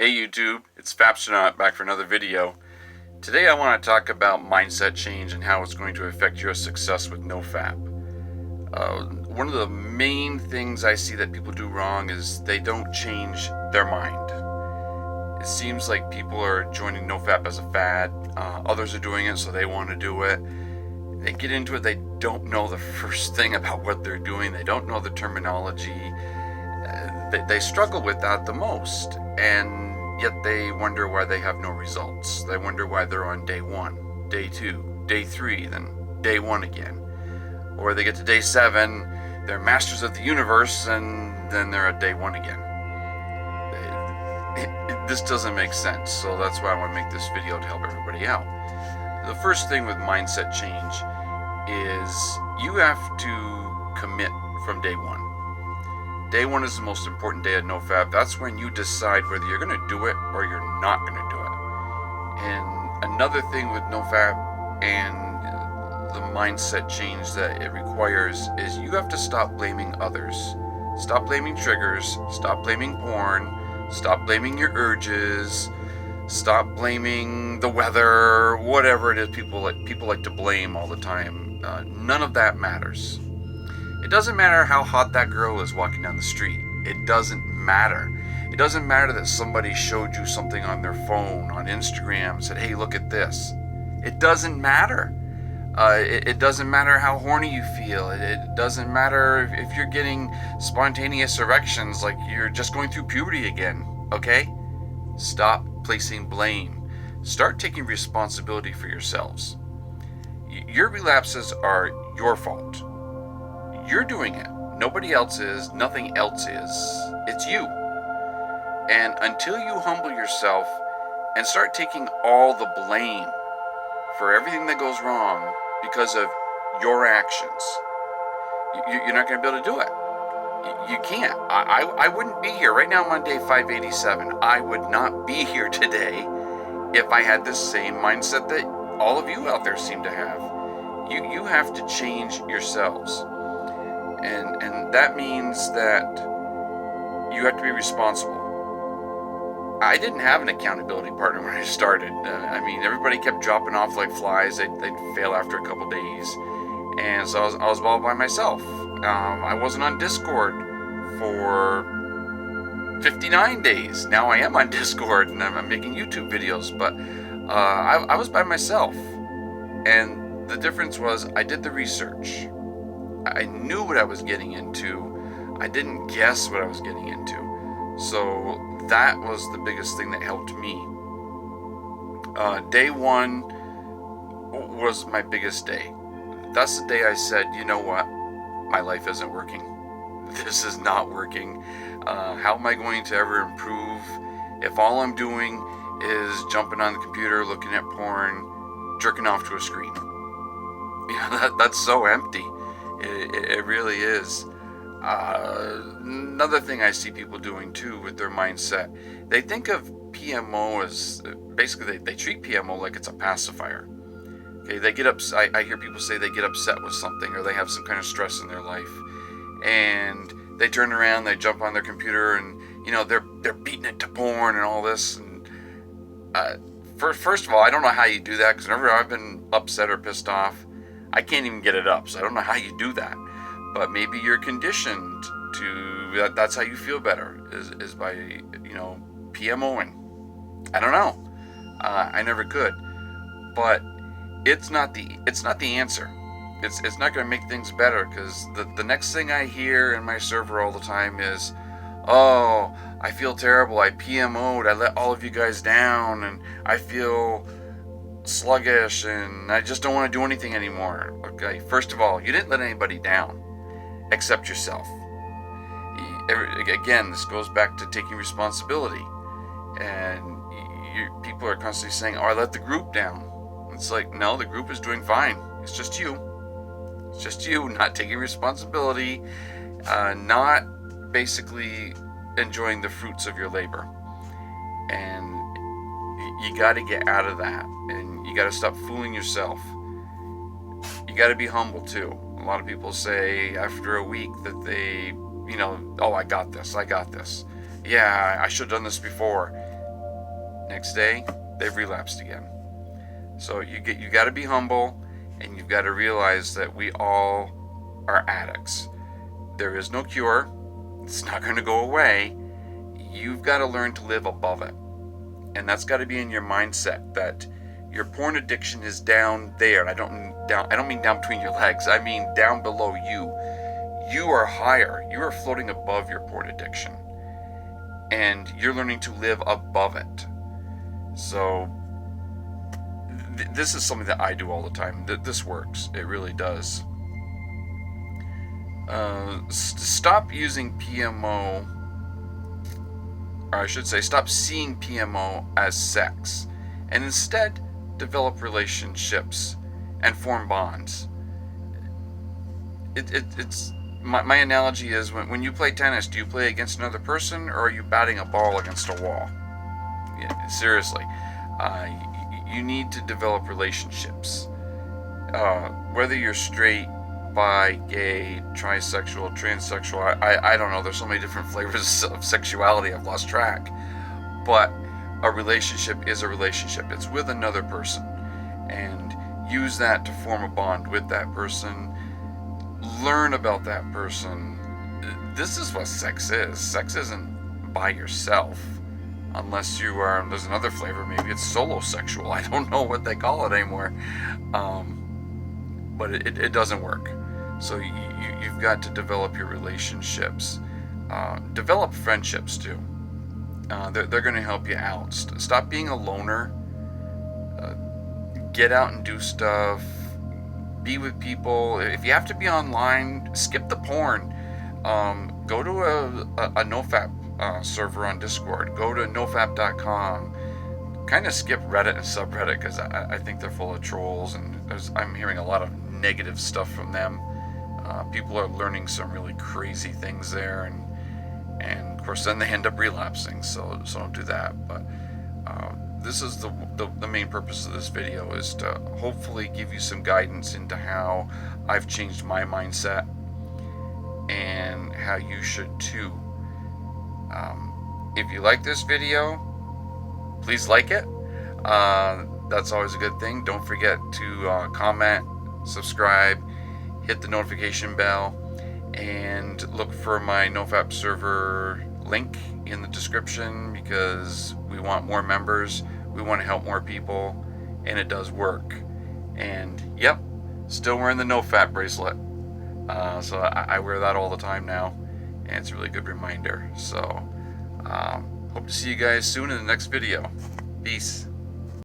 Hey YouTube, it's Fapstronaut back for another video. Today I want to talk about mindset change and how it's going to affect your success with Nofap. One of the main things I see that people do wrong is they don't change their mind. It seems like people are joining Nofap as a fad. Others are doing it so they want to do it. They get into it, they don't know the first thing about what they're doing. They don't know the terminology. They struggle with that the most, and yet they wonder why they have no results. They wonder why they're on day 1, day 2, day 3, then day 1 again. Or they get to day 7, they're masters of the universe, and then they're at day 1 again. This doesn't make sense, so that's why I want to make this video to help everybody out. The first thing with mindset change is you have to commit from day 1. Day 1 is the most important day at Nofap. That's when you decide whether you're going to do it or you're not going to do it. And another thing with Nofap and the mindset change that it requires is you have to stop blaming others. Stop blaming triggers. Stop blaming porn. Stop blaming your urges. Stop blaming the weather. Whatever it is people like to blame all the time. None of that matters. It doesn't matter how hot that girl is walking down the street. It doesn't matter. It doesn't matter that somebody showed you something on their phone, on Instagram, and said, hey, look at this. It doesn't matter. It doesn't matter how horny you feel. It doesn't matter if you're getting spontaneous erections like you're just going through puberty again, okay? Stop placing blame. Start taking responsibility for yourselves. Your relapses are your fault. You're doing it. Nobody else is. Nothing else is. It's you. And until you humble yourself and start taking all the blame for everything that goes wrong because of your actions, you're not going to be able to do it. You can't. I wouldn't be here. Right now I'm on day 587. I would not be here today if I had this same mindset that all of you out there seem to have. You have to change yourselves. And that means that you have to be responsible. I didn't have an accountability partner when I started. Everybody kept dropping off like flies. They'd fail after a couple days. And so I was all by myself. I wasn't on Discord for 59 days. Now I am on Discord and I'm making YouTube videos. But I was by myself. And the difference was I did the research. I knew what I was getting into. I didn't guess what I was getting into. So that was the biggest thing that helped me. Day 1 was my biggest day. That's the day I said, you know what? My life isn't working. This is not working. How am I going to ever improve if all I'm doing is jumping on the computer, looking at porn, jerking off to a screen? That's so empty. It really is. Another thing I see people doing too with their mindset, they think of PMO as basically they treat PMO like it's a pacifier. Okay, they get upset. I hear people say they get upset with something or they have some kind of stress in their life, and they turn around, they jump on their computer, and they're beating it to porn and all this. And first of all, I don't know how you do that, because whenever I've been upset or pissed off, I can't even get it up, so I don't know how you do that. But maybe you're conditioned to that's how you feel better is by PMOing. I don't know. I never could, but it's not the answer. It's not going to make things better, because the next thing I hear in my server all the time is, oh, I feel terrible. I PMO'd. I let all of you guys down, and I feel sluggish, and I just don't want to do anything anymore. Okay, first of all, you didn't let anybody down except yourself. Again, this goes back to taking responsibility. And people are constantly saying, oh, I let the group down. It's like, no, the group is doing fine. It's just you. It's just you not taking responsibility, not basically enjoying the fruits of your labor. And you got to get out of that, and you got to stop fooling yourself. You got to be humble too. A lot of people say after a week that they, oh, I got this. Yeah, I should have done this before. Next day, they've relapsed again. So you got to be humble, and you've got to realize that we all are addicts. There is no cure. It's not going to go away. You've got to learn to live above it. And that's got to be in your mindset that your porn addiction is down there. And I don't mean down between your legs. I mean down below you. You are higher. You are floating above your porn addiction. And you're learning to live above it. So this is something that I do all the time. This works. It really does. Stop using PMO, or I should say, stop seeing PMO as sex, and instead develop relationships and form bonds. It's my analogy is when you play tennis, do you play against another person, or are you batting a ball against a wall? Yeah, seriously, you need to develop relationships. Whether you're straight, bi, gay, trisexual, transsexual, I don't know, there's so many different flavors of sexuality, I've lost track. But a relationship is a relationship. It's with another person. And use that to form a bond with that person. Learn about that person. This is what sex is. Sex isn't by yourself. Unless you are, there's another flavor, maybe it's solo sexual. I don't know what they call it anymore. But it doesn't work. So you've got to develop your relationships. Develop friendships too. They're going to help you out. Stop being a loner. Get out and do stuff. Be with people. If you have to be online, skip the porn. Go to a Nofap server on Discord. Go to nofap.com. Kind of skip Reddit and subreddit because I think they're full of trolls, and I'm hearing a lot of negative stuff from them. People are learning some really crazy things there, and of course then they end up relapsing, so don't do that. But this is the main purpose of this video, is to hopefully give you some guidance into how I've changed my mindset and how you should too. If you like this video, please like it. That's always a good thing. Don't forget to comment, subscribe, hit the notification bell, and look for my Nofap server link in the description, because we want more members. We want to help more people, and it does work. And yep, still wearing the Nofap bracelet. So I wear that all the time now, and it's a really good reminder. So hope to see you guys soon in the next video. Peace.